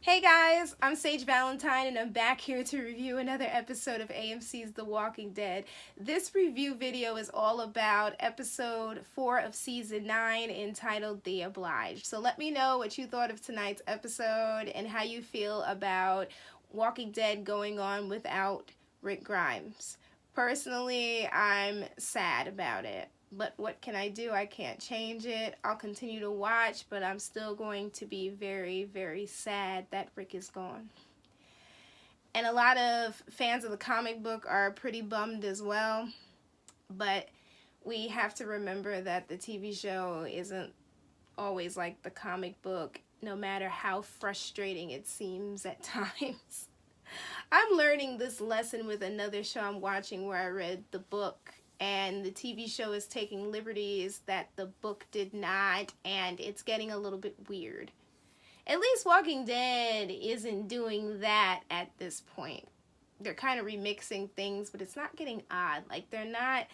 Hey guys, I'm Sage Valentine and I'm back here to review another episode of AMC's The Walking Dead. This review video is all about episode 4 of season 9 entitled The Obliged. So let me know what you thought of tonight's episode and how you feel about Walking Dead going on without Rick Grimes. Personally, I'm sad about it. But what can I do? I can't change it. I'll continue to watch, but I'm still going to be very, very sad that Rick is gone. And a lot of fans of the comic book are pretty bummed as well. But we have to remember that the TV show isn't always like the comic book, no matter how frustrating it seems at times. I'm learning this lesson with another show I'm watching where I read the book, and the TV show is taking liberties that the book did not, and it's getting a little bit weird. At least Walking Dead isn't doing that at this point. They're kind of remixing things, but it's not getting odd. Like, they're not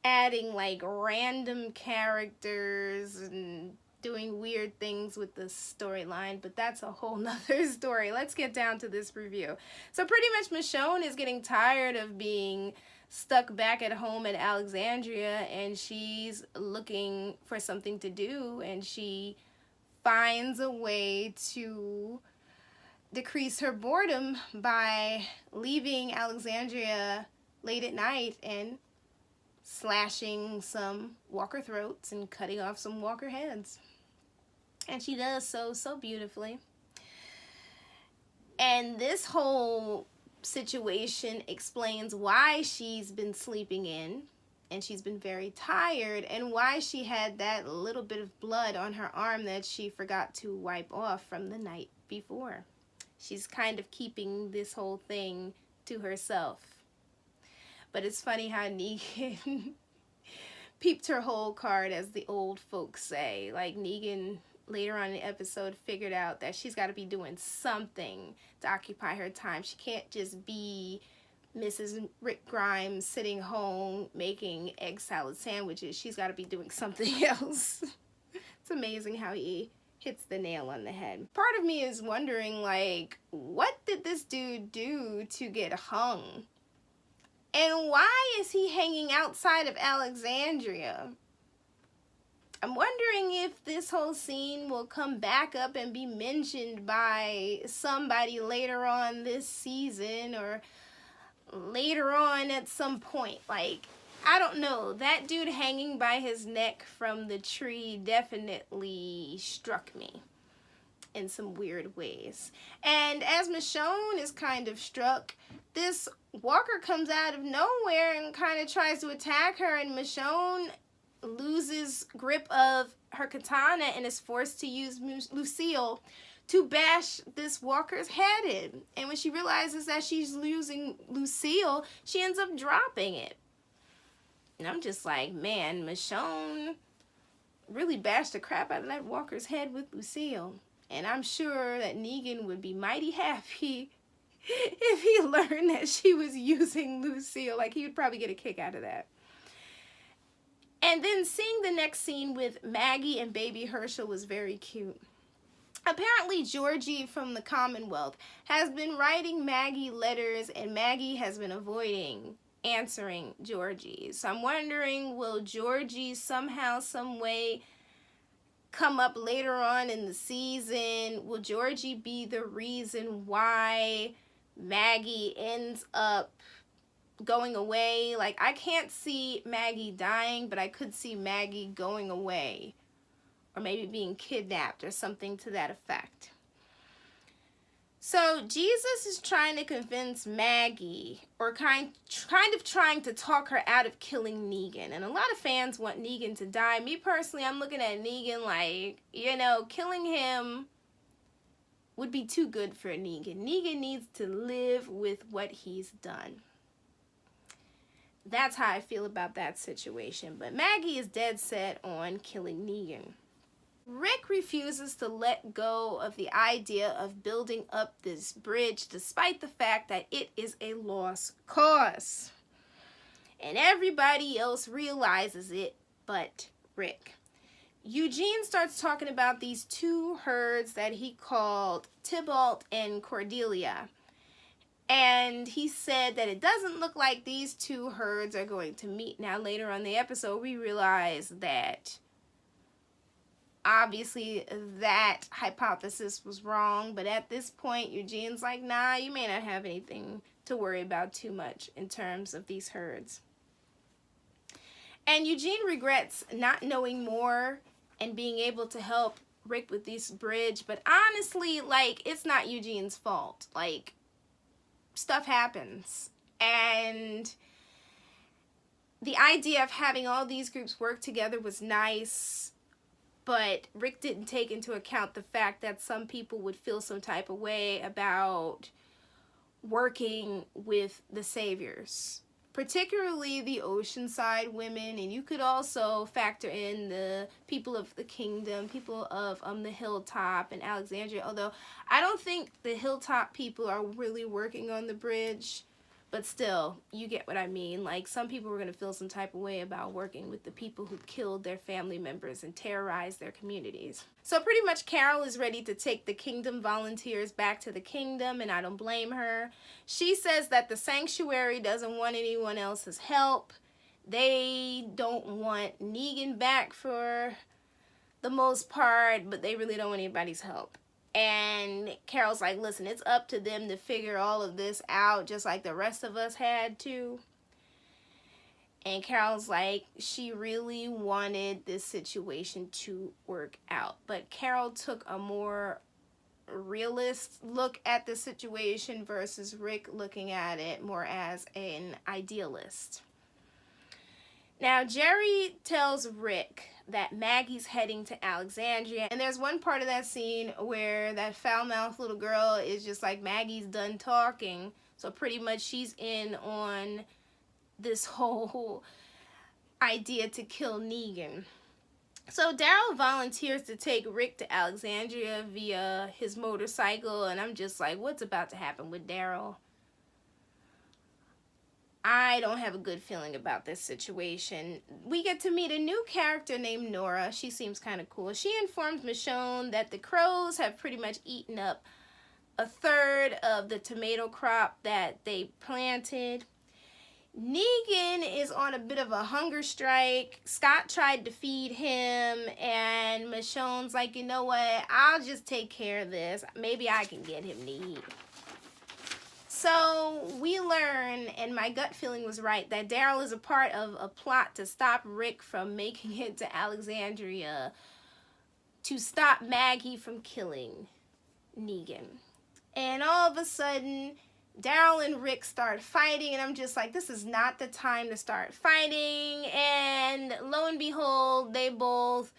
adding like random characters and doing weird things with the storyline, but that's a whole nother story. Let's get down to this review. So pretty much Michonne is getting tired of being stuck back at home at Alexandria, and she's looking for something to do, and she finds a way to decrease her boredom by leaving Alexandria late at night and slashing some walker throats and cutting off some walker heads. And she does so beautifully. And this whole situation explains why she's been sleeping in and she's been very tired, and why she had that little bit of blood on her arm that she forgot to wipe off from the night before. She's kind of keeping this whole thing to herself. But it's funny how Negan peeped her whole card, as the old folks say. Like, Negan later on in the episode figured out that she's got to be doing something to occupy her time. She can't just be Mrs. Rick Grimes sitting home making egg salad sandwiches. She's got to be doing something else. It's amazing how he hits the nail on the head. Part of me is wondering, like, what did this dude do to get hung? And why is he hanging outside of Alexandria? I'm wondering if this whole scene will come back up and be mentioned by somebody later on this season, or later on at some point. Like, I don't know. That dude hanging by his neck from the tree definitely struck me in some weird ways. And as Michonne is kind of struck, this walker comes out of nowhere and kind of tries to attack her, and Michonne loses grip of her katana and is forced to use Lucille to bash this walker's head in. And when she realizes that she's losing Lucille, she ends up dropping it. And I'm just like, man, Michonne really bashed the crap out of that walker's head with Lucille. And I'm sure that Negan would be mighty happy if he learned that she was using Lucille. Like, he would probably get a kick out of that. And then seeing the next scene with Maggie and baby Herschel was very cute. Apparently Georgie from the Commonwealth has been writing Maggie letters, and Maggie has been avoiding answering Georgie. So I'm wondering, will Georgie somehow, some way come up later on in the season? Will Georgie be the reason why Maggie ends up going away? Like, I can't see Maggie dying, but I could see Maggie going away, or maybe being kidnapped or something to that effect. So Jesus is trying to convince Maggie, or kind of trying to talk her out of killing Negan. And a lot of fans want Negan to die. Me personally, I'm looking at Negan like, you know, killing him would be too good for Negan. Negan needs to live with what he's done. That's how I feel about that situation. But Maggie is dead set on killing Negan. Rick refuses to let go of the idea of building up this bridge, despite the fact that it is a lost cause. And everybody else realizes it but Rick. Eugene starts talking about these two herds that he called Tybalt and Cordelia. And he said that it doesn't look like these two herds are going to meet. Now, later on in the episode, we realize that obviously that hypothesis was wrong. But at this point, Eugene's like, nah, you may not have anything to worry about too much in terms of these herds. And Eugene regrets not knowing more and being able to help Rick with this bridge. But honestly, like, it's not Eugene's fault. Like, stuff happens, and the idea of having all these groups work together was nice, but Rick didn't take into account the fact that some people would feel some type of way about working with the saviors, particularly the Oceanside women, and you could also factor in the people of the kingdom, people of the hilltop and Alexandria, although I don't think the hilltop people are really working on the bridge, but still, you get what I mean. Like, some people were going to feel some type of way about working with the people who killed their family members and terrorized their communities. So pretty much Carol is ready to take the kingdom volunteers back to the kingdom, and I don't blame her. She says that the sanctuary doesn't want anyone else's help. They don't want Negan back for the most part, but they really don't want anybody's help. And Carol's like, listen, it's up to them to figure all of this out, just like the rest of us had to. And Carol's like, she really wanted this situation to work out. But Carol took a more realist look at the situation versus Rick looking at it more as an idealist. Now, Jerry tells Rick that Maggie's heading to Alexandria, and there's one part of that scene where that foul-mouthed little girl is just like, Maggie's done talking, so pretty much she's in on this whole idea to kill Negan. So Daryl volunteers to take Rick to Alexandria via his motorcycle, and I'm just like, what's about to happen with Daryl? I don't have a good feeling about this situation. We get to meet a new character named Nora. She seems kind of cool. She informs Michonne that the crows have pretty much eaten up a third of the tomato crop that they planted. Negan is on a bit of a hunger strike. Scott tried to feed him, and Michonne's like, you know what? I'll just take care of this. Maybe I can get him to eat. So we learn, and my gut feeling was right, that Daryl is a part of a plot to stop Rick from making it to Alexandria, to stop Maggie from killing Negan. And all of a sudden, Daryl and Rick start fighting, and I'm just like, this is not the time to start fighting. And lo and behold, they both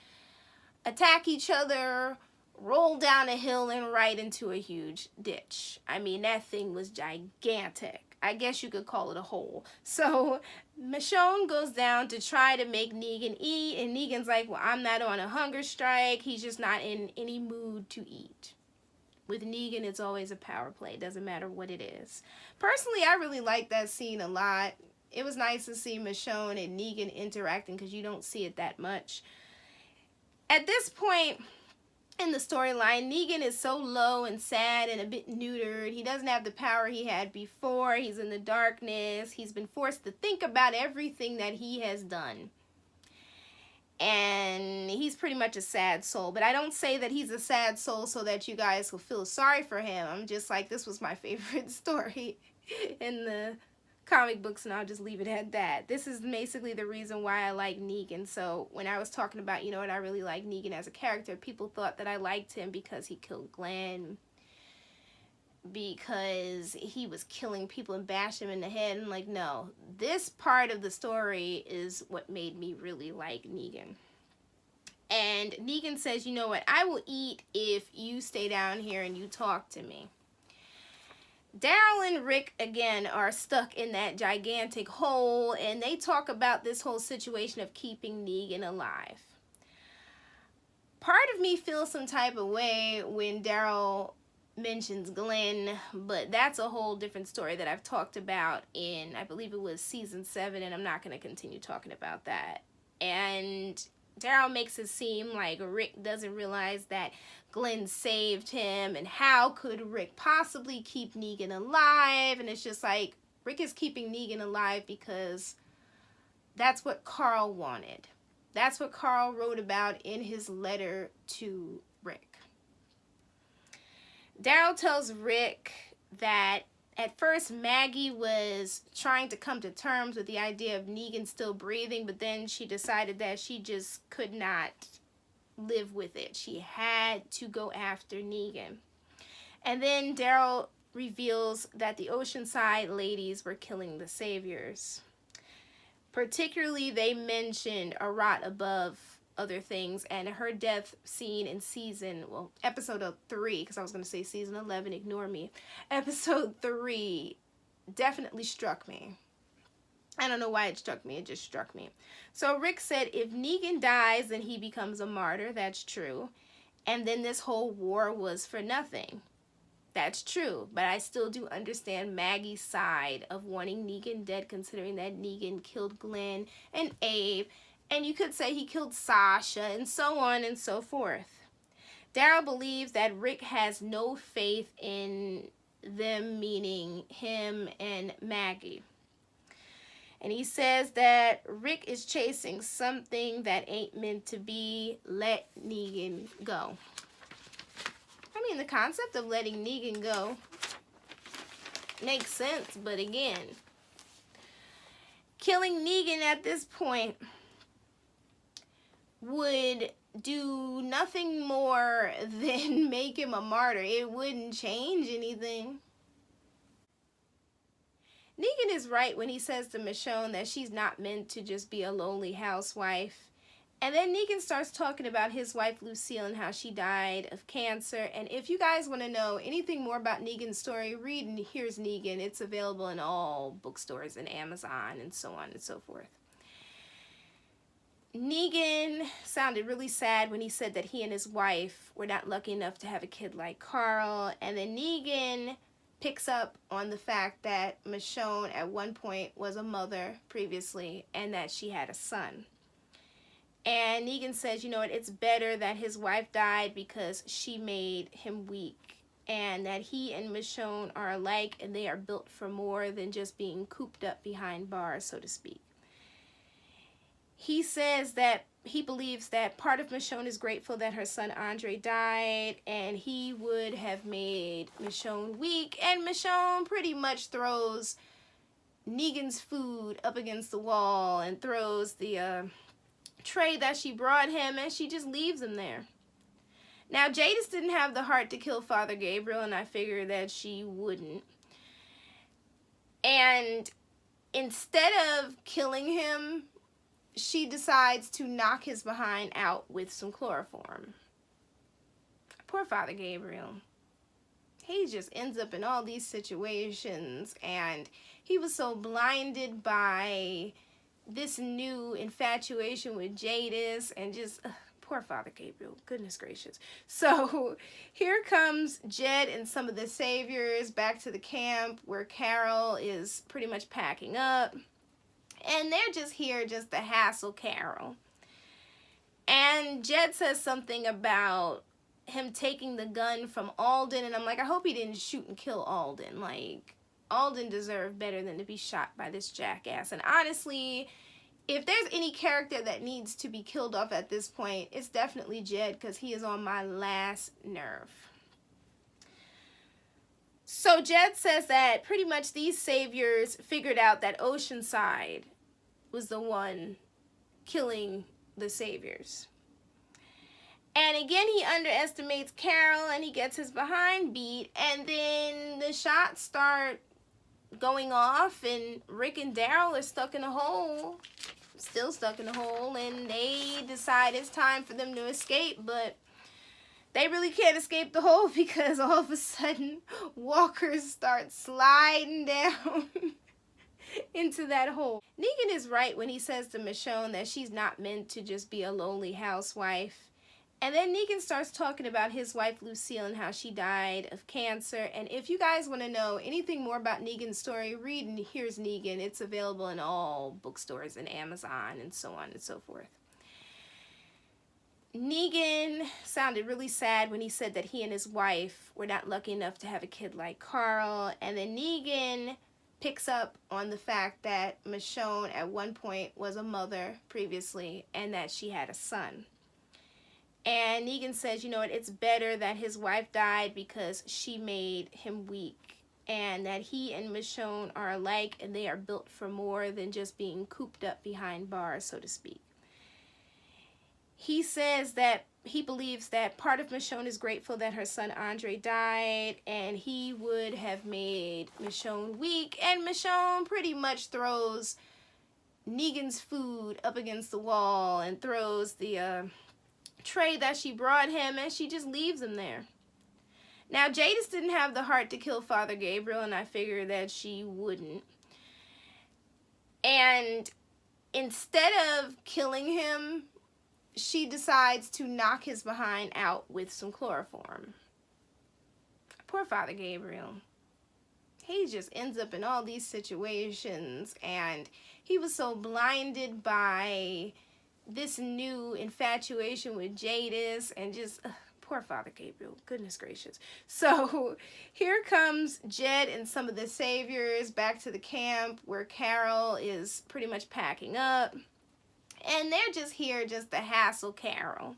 attack each other, roll down a hill, and right into a huge ditch. I mean, that thing was gigantic. I guess you could call it a hole. So Michonne goes down to try to make Negan eat, and Negan's like, well, I'm not on a hunger strike. He's just not in any mood to eat. With Negan, it's always a power play. Doesn't matter what it is. Personally, I really like that scene a lot. It was nice to see Michonne and Negan interacting, because you don't see it that much. At this point in the storyline, Negan is so low and sad and a bit neutered. He doesn't have the power he had before. He's in the darkness. He's been forced to think about everything that he has done. And he's pretty much a sad soul. But I don't say that he's a sad soul so that you guys will feel sorry for him. I'm just like, this was my favorite story in the comic books, and I'll just leave it at that. This is basically the reason why I like Negan. So when I was talking about, you know what, I really like Negan as a character, people thought that I liked him because he killed Glenn, because he was killing people and bashing them in the head. And like, no, this part of the story is what made me really like Negan. And Negan says, you know what, I will eat if you stay down here and you talk to me. Daryl and Rick, again, are stuck in that gigantic hole, and they talk about this whole situation of keeping Negan alive. Part of me feels some type of way when Daryl mentions Glenn, but that's a whole different story that I've talked about in, I believe it was season 7, and I'm not going to continue talking about that. And Daryl makes it seem like Rick doesn't realize that Glenn saved him, and how could Rick possibly keep Negan alive? And it's just like, Rick is keeping Negan alive because that's what Carl wanted. That's what Carl wrote about in his letter to Rick. Daryl tells Rick that at first Maggie was trying to come to terms with the idea of Negan still breathing, but then she decided that she just could not live with it. She had to go after Negan. And then Daryl reveals that the Oceanside ladies were killing the saviors. Particularly, they mentioned Arat above other things, and her death scene in episode 3, because I was going to say season 11, ignore me. Episode 3 definitely struck me. I don't know why it struck me, it just struck me. So Rick said if Negan dies, then he becomes a martyr. That's true. And then this whole war was for nothing. That's true, but I still do understand Maggie's side of wanting Negan dead, considering that Negan killed Glenn and Abe, and you could say he killed Sasha, and so on and so forth. Daryl believes that Rick has no faith in them, meaning him and Maggie. And he says that Rick is chasing something that ain't meant to be. Let Negan go. I mean, the concept of letting Negan go makes sense, but again, killing Negan at this point would do nothing more than make him a martyr. It wouldn't change anything. Negan is right when he says to Michonne that she's not meant to just be a lonely housewife. And then Negan starts talking about his wife Lucille and how she died of cancer. And if you guys want to know anything more about Negan's story, read and Here's Negan. It's available in all bookstores and Amazon and so on and so forth. Negan sounded really sad when he said that he and his wife were not lucky enough to have a kid like Carl. And then Negan picks up on the fact that Michonne at one point was a mother previously and that she had a son. And Negan says, you know what, it's better that his wife died because she made him weak, and that he and Michonne are alike and they are built for more than just being cooped up behind bars, so to speak. He says that he believes that part of Michonne is grateful that her son Andre died, and he would have made Michonne weak, and Michonne pretty much throws Negan's food up against the wall and throws the tray that she brought him, and she just leaves him there. Now, Jadis didn't have the heart to kill Father Gabriel, and I figured that she wouldn't. And instead of killing him, she decides to knock his behind out with some chloroform. Poor Father Gabriel. He just ends up in all these situations, and he was so blinded by this new infatuation with Jadis, and just poor Father Gabriel, goodness gracious. So here comes Jed and some of the saviors back to the camp where Carol is pretty much packing up, and they're just here just to hassle Carol. And Jed says something about him taking the gun from Alden, and I'm like, I hope he didn't shoot and kill Alden. Like, Alden deserved better than to be shot by this jackass. And honestly, if there's any character that needs to be killed off at this point, it's definitely Jed, because he is on my last nerve. So Jed says that pretty much these saviors figured out that Oceanside was the one killing the saviors. And again, he underestimates Carol, and he gets his behind beat, and then the shots start going off, and Rick and Daryl are stuck in a hole, still stuck in a hole, and they decide it's time for them to escape, but they really can't escape the hole because all of a sudden walkers start sliding down into that hole. Negan is right when he says to Michonne that she's not meant to just be a lonely housewife. And then Negan starts talking about his wife Lucille and how she died of cancer. And if you guys want to know anything more about Negan's story, read and Here's Negan. It's available in all bookstores and Amazon and so on and so forth. Negan sounded really sad when he said that he and his wife were not lucky enough to have a kid like Carl. And then Negan picks up on the fact that Michonne at one point was a mother previously and that she had a son. And Negan says, you know what, it's better that his wife died because she made him weak. And that he and Michonne are alike and they are built for more than just being cooped up behind bars, so to speak. He says that he believes that part of Michonne is grateful that her son Andre died, and he would have made Michonne weak, and Michonne pretty much throws Negan's food up against the wall and throws the tray that she brought him, and she just leaves him there. Now, Jadis didn't have the heart to kill Father Gabriel, and I figured that she wouldn't. And instead of killing him, she decides to knock his behind out with some chloroform. Poor Father Gabriel. He just ends up in all these situations, and he was so blinded by this new infatuation with Jadis, and just poor Father Gabriel. Goodness gracious. So here comes Jed and some of the saviors back to the camp where Carol is pretty much packing up. And they're just here just to hassle Carol.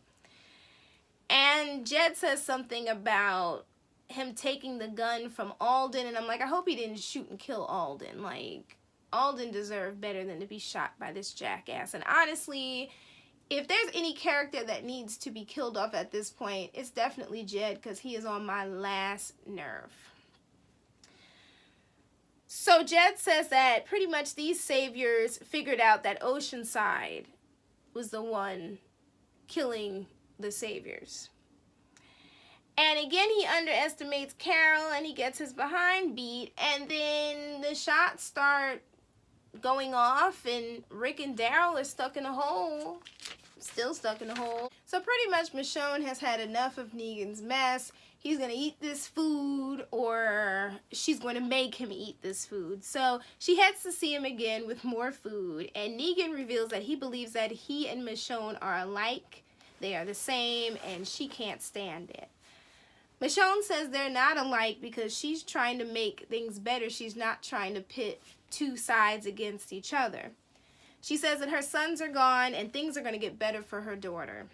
And Jed says something about him taking the gun from Alden. And I'm like, I hope he didn't shoot and kill Alden. Like, Alden deserved better than to be shot by this jackass. And honestly, if there's any character that needs to be killed off at this point, it's definitely Jed, because he is on my last nerve. So Jed says that pretty much these saviors figured out that Oceanside was the one killing the saviors. And again, he underestimates Carol and he gets his behind beat. And then the shots start going off and Rick and Daryl are stuck in a hole. Still stuck in a hole. So pretty much Michonne has had enough of Negan's mess. He's going to eat this food, or she's going to make him eat this food. So she heads to see him again with more food. And Negan reveals that he believes that he and Michonne are alike. They are the same, and she can't stand it. Michonne says they're not alike because she's trying to make things better. She's not trying to pit two sides against each other. She says that her sons are gone and things are going to get better for her daughter.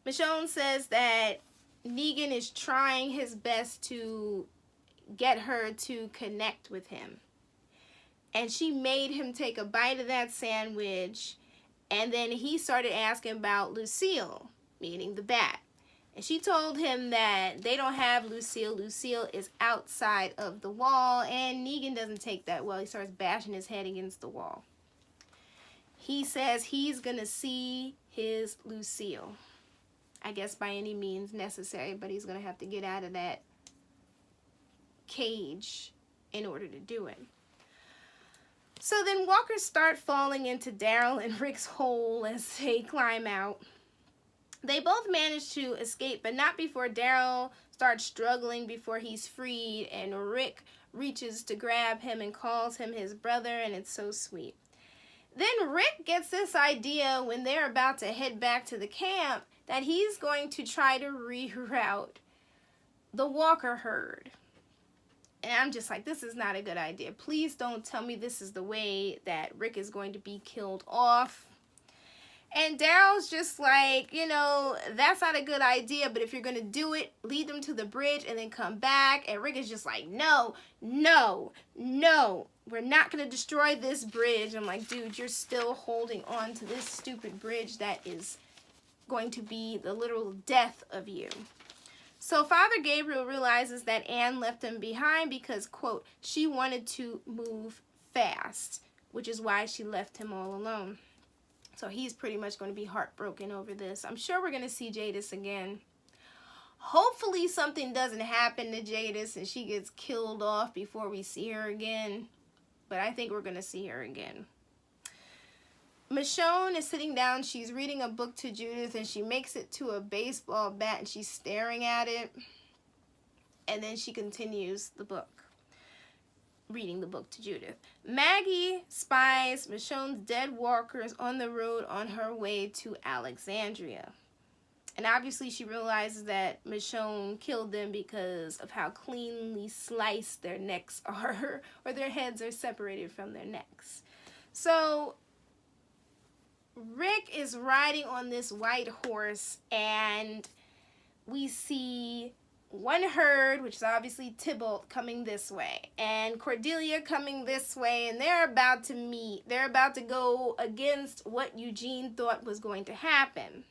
Michonne says that Negan is trying his best to get her to connect with him. And she made him take a bite of that sandwich, and then he started asking about Lucille, meaning the bat. And she told him that they don't have Lucille. Lucille is outside of the wall, and Negan doesn't take that well. He starts bashing his head against the wall. He says he's going to see his Lucille. I guess by any means necessary, but he's going to have to get out of that cage in order to do it. So then walkers start falling into Daryl and Rick's hole as they climb out. They both manage to escape, but not before Daryl starts struggling before he's freed, and Rick reaches to grab him and calls him his brother, and it's so sweet. Then Rick gets this idea when they're about to head back to the camp that he's going to try to reroute the walker herd. And I'm just like, this is not a good idea. Please don't tell me this is the way that Rick is going to be killed off. And Daryl's just like, you know, that's not a good idea, but if you're going to do it, lead them to the bridge and then come back. And Rick is just like, no, no, no, we're not going to destroy this bridge. I'm like, dude, you're still holding on to this stupid bridge that is going to be the literal death of you. So Father Gabriel realizes that Anne left him behind because, quote, she wanted to move fast, which is why she left him all alone. So he's pretty much going to be heartbroken over this. I'm sure we're going to see Jadis again. Hopefully something doesn't happen to Jadis and she gets killed off before we see her again. But I think we're going to see her again. Michonne is sitting down. She's reading a book to Judith and she makes it to a baseball bat and she's staring at it. And then she continues the book. reading the book to Judith. Maggie spies Michonne's dead walkers on the road on her way to Alexandria. And obviously she realizes that Michonne killed them because of how cleanly sliced their necks are, or their heads are separated from their necks. So Rick is riding on this white horse, and we see one herd, which is obviously Tybalt, coming this way, and Cordelia coming this way, and they're about to meet. They're about to go against what Eugene thought was going to happen.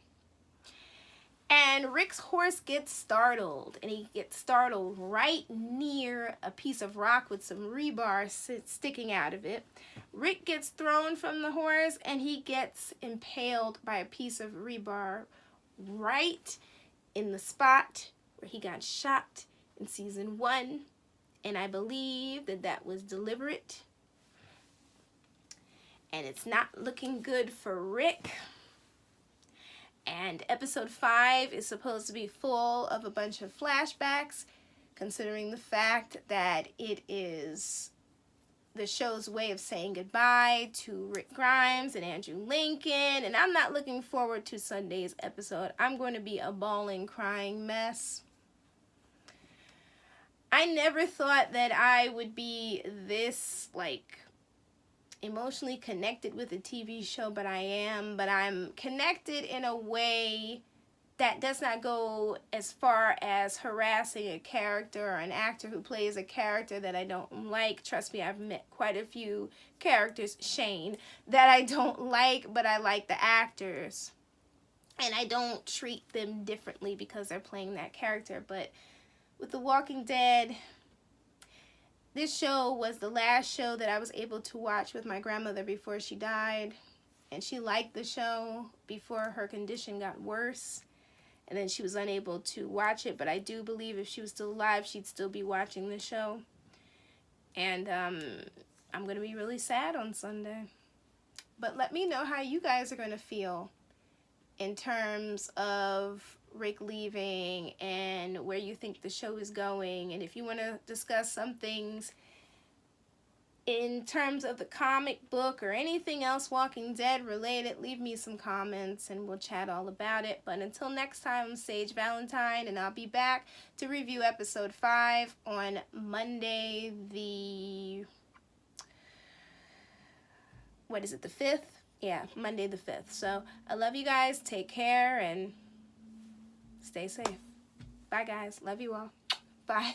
And Rick's horse gets startled, and he gets startled right near a piece of rock with some rebar sticking out of it. Rick gets thrown from the horse, and he gets impaled by a piece of rebar right in the spot where he got shot in season 1, and I believe that that was deliberate. And it's not looking good for Rick. And episode 5 is supposed to be full of a bunch of flashbacks, considering the fact that it is the show's way of saying goodbye to Rick Grimes and Andrew Lincoln. And I'm not looking forward to Sunday's episode. I'm going to be a bawling, crying mess. I never thought that I would be this, emotionally connected with a TV show, but I am. But I'm connected in a way that does not go as far as harassing a character or an actor who plays a character that I don't like. Trust me, I've met quite a few characters, Shane, that I don't like, but I like the actors. And I don't treat them differently because they're playing that character. But with The Walking Dead, this show was the last show that I was able to watch with my grandmother before she died. And she liked the show before her condition got worse. And then she was unable to watch it. But I do believe if she was still alive, she'd still be watching the show. And I'm going to be really sad on Sunday. But let me know how you guys are going to feel in terms of Rick leaving and where you think the show is going. And if you want to discuss some things in terms of the comic book or anything else Walking Dead related, leave me some comments and we'll chat all about it. But until next time, I'm Sage Valentine, and I'll be back to review episode 5 on Monday the 5th? Yeah, Monday the 5th. So I love you guys. Take care and stay safe. Bye, guys. Love you all. Bye.